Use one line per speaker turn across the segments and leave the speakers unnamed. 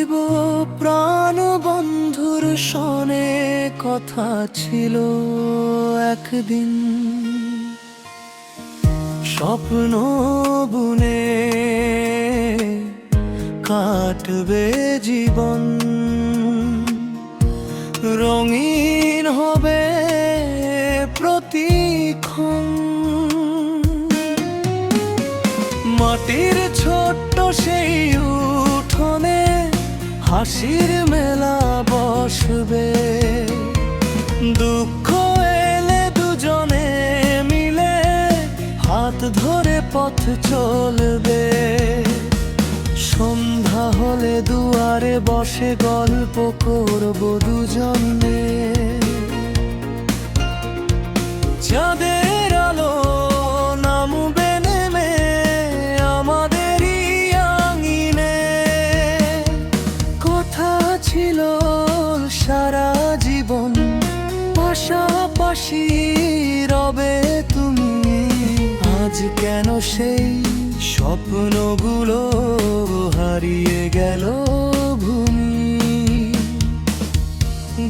গাথিব প্রাণ বন্ধুর সনে কথা ছিল একদিন, স্বপ্ন বুনে কাটবে জীবন, রঙিন হবে প্রতিক্ষণ। মাটির ছোট্ট সেই উঠোনে হাসির মেলা বসবে, দুঃখ এলে দুজনে মিলে হাত ধরে পথ চলবে। সন্ধ্যা হলে দুয়ারে বসে গল্প করব দুজনে, চাঁদের আলো নামবে নেমে আমাদেরই আঙিনে। কথা ছিল সারা জীবন পাশাপাশি রবে তুমি, আজ কেন সেই স্বপ্নগুলো হারিয়ে গেল ভূমি।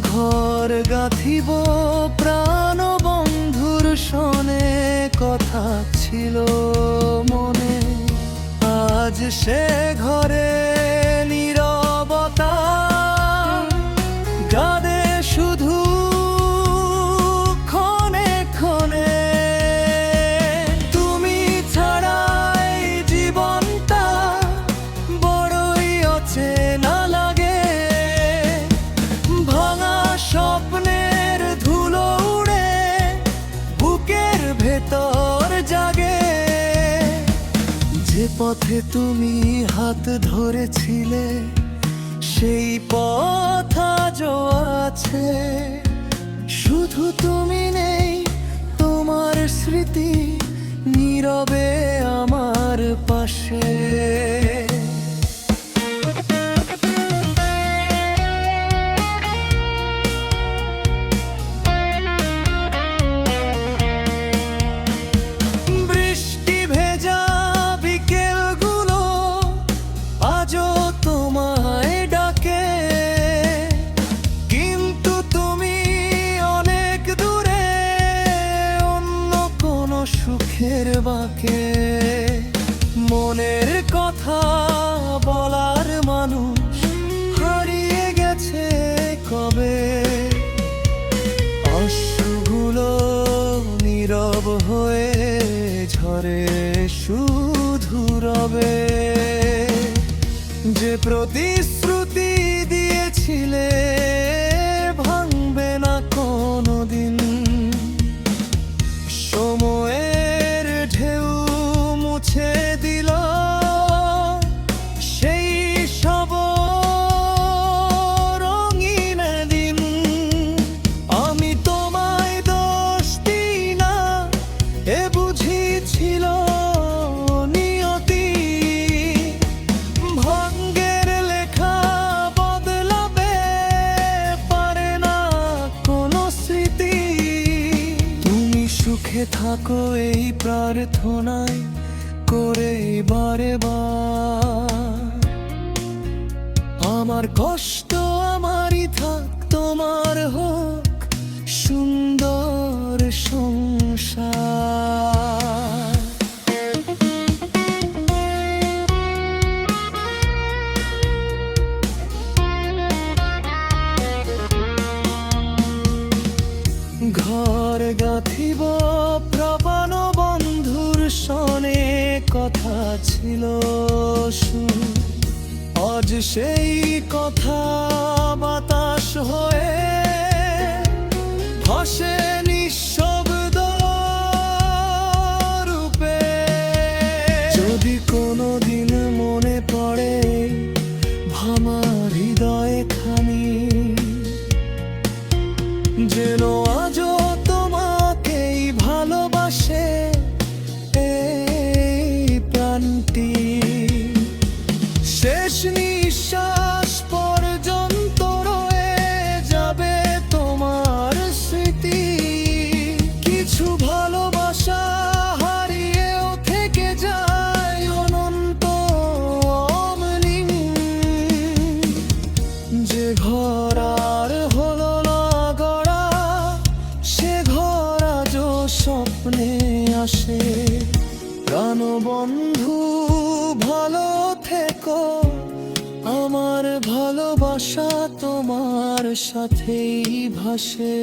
ঘর গাথিব প্রাণ বন্ধুর সনে কথা ছিল মনে, আজ সে ঘরে নীরবতা গাদে শুধু ক্ষণে ক্ষণে। তুমি ছাড়াই জীবনটা বড়ই অচেনা লাগে, ভাঙা স্বপ্নের ধুলো উড়ে বুকের ভেতর জাগে। যে পথে তুমি হাত ধরেছিলে সেই পথ আজও আছে, শুধু তুমি নেই, তোমার স্মৃতি নীরবে আমার পাশে। বৃষ্টি ভেজা বিকেলগুলো আজও তোমায় ডাকে, কিন্তু তুমি অনেক দূরে অন্য কোনো সুখের বাঁকে। মনের কথা বলার মানুষ হারিয়ে গেছে কবে, অশ্রুগুলো নীরব হয়ে ঝরে শুধু রবে। যে প্রতিশ্রুতি দিয়েছিলে ভাঙবে না কোনোদিন, সময়ের ঢেউ মুছে দিল সেই সব রঙিন দিন। আমি তোমায় দোষ দিই না, এ বুঝি ছিল নিয়তি। ভাগ্যের লেখা বদলাবে পারে না কোনো স্মৃতি। তুমি সুখে থাকো এই প্রার্থনায় করে বারে বার, আমার কষ্ট আমারই থাক, তোমার হোক সুন্দর সংসার। ঘর গাথিব প্রাণ বন্ধুর সনে কথা ছিল শুন, আজ সেই কথা বাতাস হয়ে ভাসে নিঃশব্দ রূপে। যদি কোনোদিন মনে পড়ে ভামার হৃদয় খানি, যেন আজও তোমাকেই ভালোবাসে এই প্রাণটি। শেষ নিঃশ্বাস পর্যন্ত পাশে। প্রাণবন্ধু ভালো থেকো, আমার ভালোবাসা তোমার সাথেই ভাসে।